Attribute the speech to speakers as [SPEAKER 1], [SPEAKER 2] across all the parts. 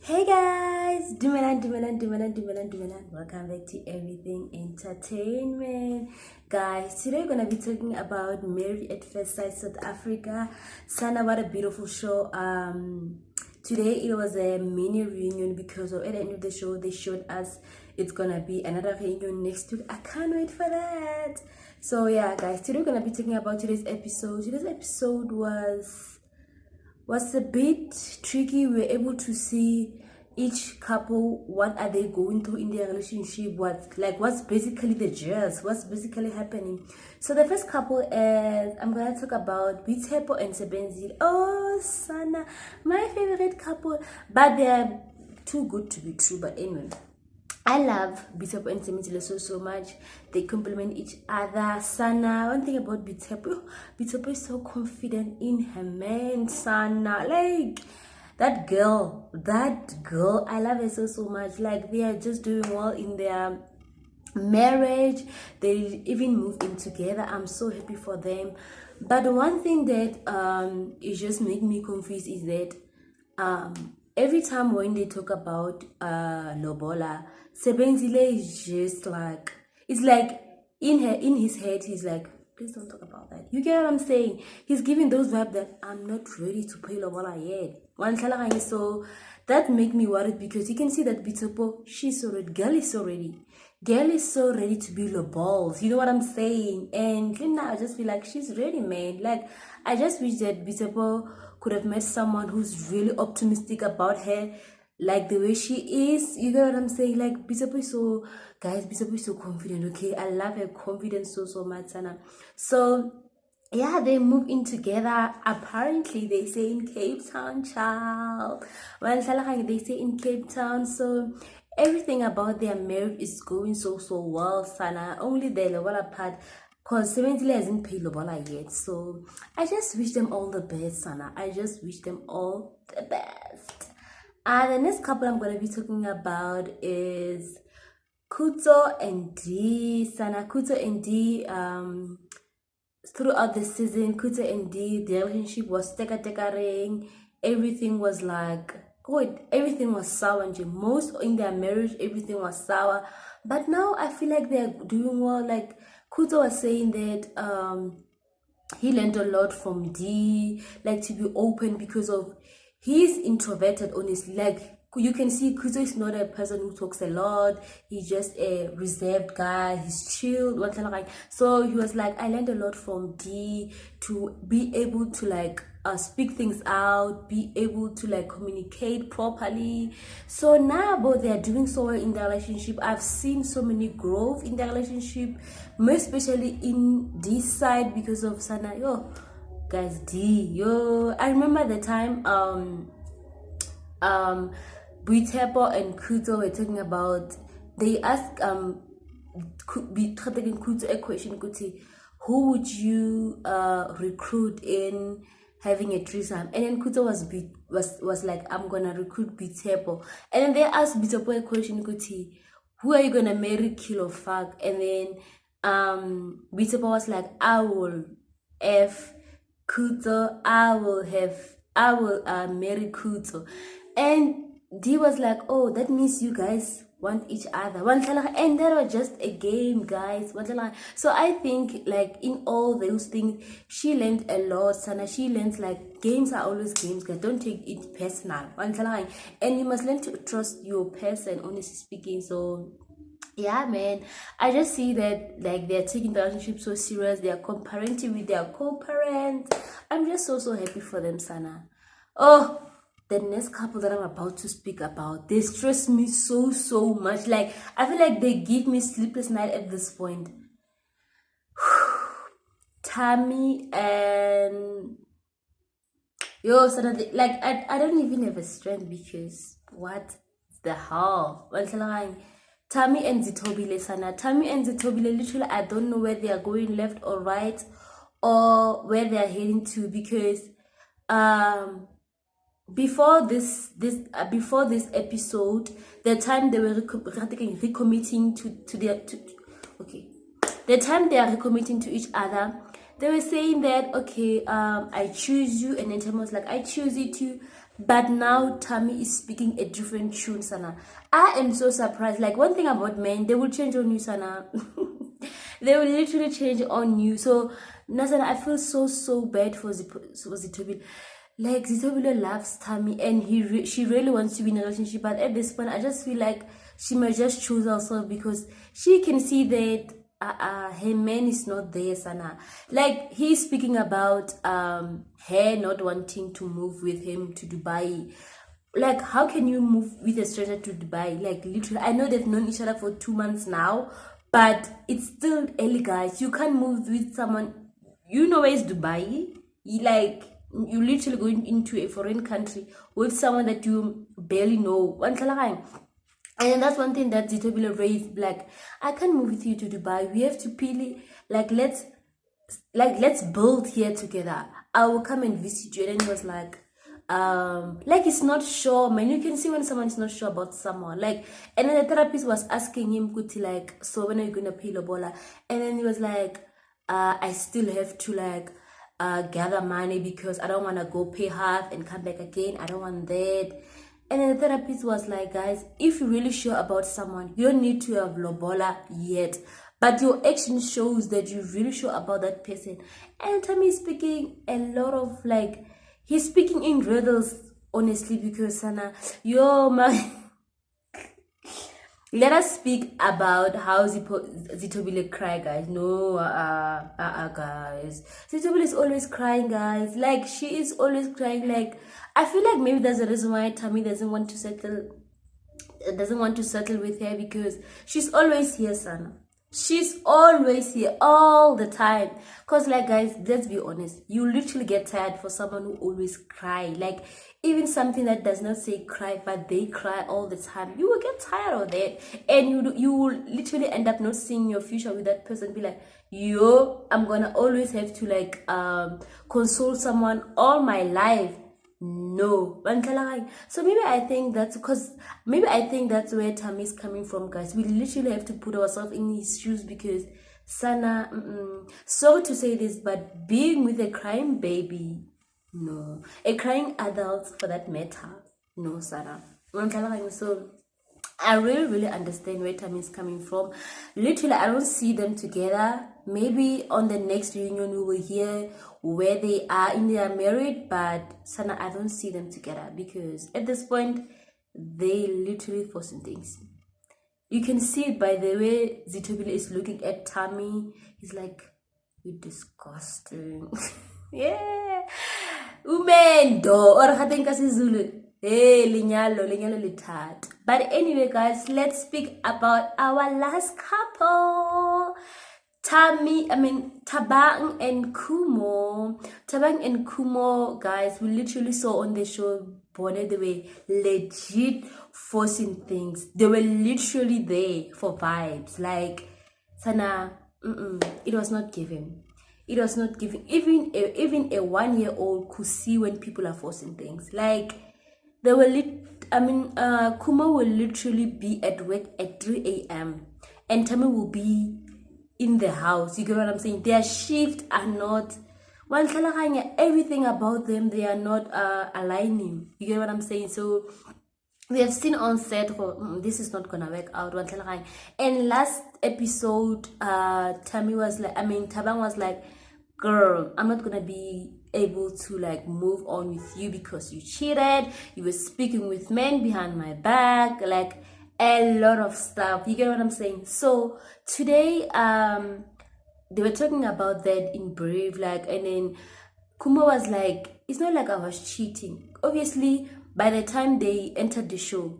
[SPEAKER 1] Hey guys, Dumelan. Welcome back to Everything Entertainment. Guys, today we're gonna be talking about Married at First Sight South Africa. Sana, what a beautiful show. Today it was a mini reunion because at the end of the show they showed us it's gonna be another reunion next week. I can't wait for that. So yeah, guys, today we're gonna be talking about today's episode. Today's episode was a bit tricky. We were able to see each couple, what are they going through in their relationship, what's basically the gist, what's basically happening. So the first couple is, I'm gonna talk about Zithobile and Sebenzile. Oh, Sana, my favorite couple, but they're too good to be true. But anyway, I love Zithobile and Sebenzile so much. They complement each other. Sana, one thing about Zithobile is so confident in her man. Sana, like that girl, I love her so much. Like, they are just doing well in their marriage. They even moved in together. I'm so happy for them. But the one thing that it just made me confused is that every time when they talk about Lobola, Sebenzile is just like, it's like in his head he's like, please don't talk about that. You get what I'm saying? He's giving those vibes that I'm not ready to pay Lobola yet. So that make me worried, because you can see that Zithobile, she's so ready. Girl is so ready to be balls. You know what I'm saying? And now I just feel like she's ready, man. Like, I just wish that Zithobile could have met someone who's really optimistic about her, like the way she is. You know what I'm saying? Like, Zithobile is so confident. Okay, I love her confidence so much, Sana. So yeah, they move in together. Apparently they say in Cape Town, child. Well, they say in Cape Town. So everything about their marriage is going so well, Sana. Only the Lobola part, because Sebenzile hasn't paid Lobola yet. So I just wish them all the best, Sana. I just wish them all the best. And the next couple I'm going to be talking about is Khutso and D. Sana, Khutso and D, throughout the season, Khutso and D, their relationship was teka-teka-ring. Everything was like good. Everything was sour. And most in their marriage, everything was sour. But now I feel like they're doing well. Like, Khutso was saying that he learned a lot from D, like, to be open, because of he's introverted, honestly. Like, you can see Khutso is not a person who talks a lot. He's just a reserved guy. He's chilled. So he was like, I learned a lot from D, to be able to like speak things out, be able to like communicate properly. So now both they are doing so well in their relationship. I've seen so many growth in their relationship, most especially in this side, because of Sana. Yo, guys, I remember the time Zithobile and Khutso were talking about, they asked Khutso a question, who would you recruit in having a threesome? And then Khutso was like, I'm gonna recruit Zithobile. And then they asked Zithobile a question, who are you gonna marry, kill or fuck? And then Zithobile was like, I will F Khutso, I will marry Khutso. And D was like, oh, that means you guys want each other. And that was just a game, guys. So I think, like, in all those things, she learned a lot, Sana. She learns, like, games are always games, guys. Don't take it personal. And you must learn to trust your person, honestly speaking. So yeah, man, I just see that, like, they're taking the relationship so serious. They are co-parenting with their co-parents. I'm just so happy for them, Sana. Oh, the next couple that I'm about to speak about, they stress me so much. Like, I feel like they give me sleepless night at this point. Thami and Sana, like, I don't even have a strength, because what the hell? Thami and Zithobile, Sana. Thami and Zithobile, literally, I don't know where they are going, left or right, or where they are heading to, because before this episode, the time they were recommitting the time they are recommitting to each other, they were saying that, okay, I choose you, and then Thami was like, I choose you too. But now Thami is speaking a different tune, Sana. I am so surprised. Like, one thing about men, they will change on you, Sana. They will literally change on you. So, Nasana, I feel so bad for Zithobile. Like, Zithobile loves Thami, and she really wants to be in a relationship. But at this point, I just feel like she might just choose herself, because she can see that her man is not there, Sana. Like, he's speaking about her not wanting to move with him to Dubai. Like, how can you move with a stranger to Dubai? Like, literally, I know they've known each other for 2 months now, but it's still early, guys. You can't move with someone, you know where is Dubai. You literally going into a foreign country with someone that you barely know. And that's one thing that Zithobile raised. Like, I can't move with you to Dubai. We have to really, let's build here together. I will come and visit you. And then he was like he's not sure, man. You can see when someone is not sure about someone. Like, and then the therapist was asking him, Kuti, like, so when are you gonna pay Lobola? And then he was like, I still have to gather money, because I don't want to go pay half and come back again. I don't want that. And then the therapist was like, guys, if you're really sure about someone, you don't need to have Lobola yet, but your action shows that you're really sure about that person. And Thami is speaking a lot of, like, he's speaking in riddles, honestly, because Sana, yo, my let us speak about how Zithobile cry, guys. No, guys. Zithobile is always crying, guys. Like, she is always crying. Like, I feel like maybe there's a reason why Thami doesn't want to settle with her, because she's always here, Sana. She's always here all the time. Cause, like, guys, let's be honest, you literally get tired for someone who always cry. Like, even something that does not say cry, but they cry all the time, you will get tired of that, and you will literally end up not seeing your future with that person. Be like, yo, I'm gonna always have to console someone all my life. No. So maybe I think that's where Thami is coming from, guys. We literally have to put ourselves in his shoes, because Sana, sorry to say this, but being with a crying baby, no. A crying adult, for that matter, no, Sana. So I really understand where Thami is coming from. Literally, I don't see them together. Maybe on the next reunion we will hear where they are in their married, but Sana, I don't see them together, because at this point they literally forcing things. You can see it by the way Zithobile is looking at Thami. He's like, you're disgusting. Yeah. Umendo or hatenka Zulu. Hey, linyalo lithat. But anyway, guys, let's speak about our last couple. Thabang and Kumo. Thabang and Kumo, guys, we literally saw on the show, Bonnet, they were legit forcing things. They were literally there for vibes. Like, Sana, it was not given. It was not given. Even a 1-year-old could see when people are forcing things. Like, they were Kumo will literally be at work at 3 a.m. and Thami will be in the house. You get what I'm saying? Their shift are not everything about them, they are not aligning. You get what I'm saying? So we have seen on set this is not gonna work out. And last episode, Thabang was like, girl, I'm not gonna be able to move on with you because you cheated, you were speaking with men behind my back, like a lot of stuff. You get what I'm saying? So today they were talking about that in Brave, and then Kuma was like, it's not like I was cheating. Obviously, by the time they entered the show,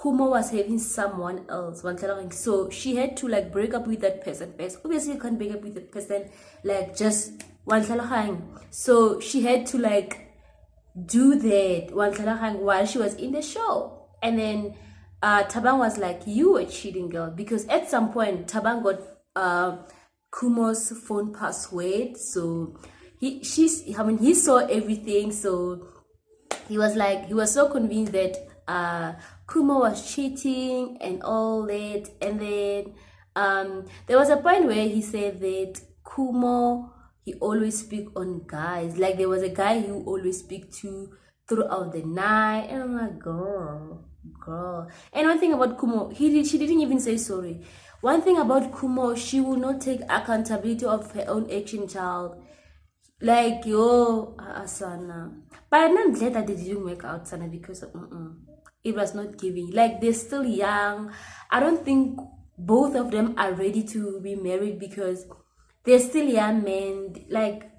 [SPEAKER 1] Kuma was having someone else. So she had to break up with that person first. Obviously, you can't break up with that person just one. So she had to do that while she was in the show. And then Thabang was like, you were cheating, girl, because at some point Thabang got Kumo's phone password. So he saw everything. So he was so convinced that Kumo was cheating and all that. And then there was a point where he said that Kumo, he always speak on guys. There was a guy who always speak to throughout the night, and I'm like, girl. And one thing about Kumo, she didn't even say sorry. One thing about Kumo, she will not take accountability of her own action, child. Like, yo, Asana. But I'm glad that they didn't work out, Sana, because it was not giving. Like, they're still young. I don't think both of them are ready to be married because they're still young men. Like,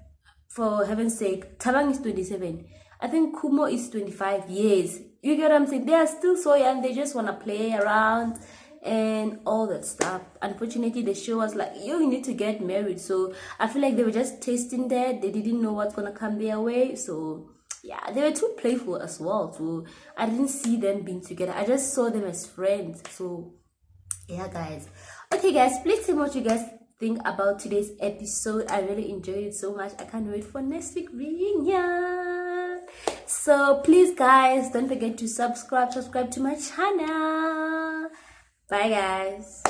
[SPEAKER 1] for heaven's sake, Tabang is 27. I think Kumo is 25 years. You get what I'm saying? They are still so young. They just want to play around and all that stuff. Unfortunately, the show was like, you need to get married. So I feel like they were just tasting that. They didn't know what's going to come their way. So yeah, they were too playful as well. So I didn't see them being together. I just saw them as friends. So yeah, guys. Okay, guys, please tell me what you guys think about today's episode. I really enjoyed it so much. I can't wait for next week reunion. So please, guys, don't forget to subscribe to my channel. Bye, guys.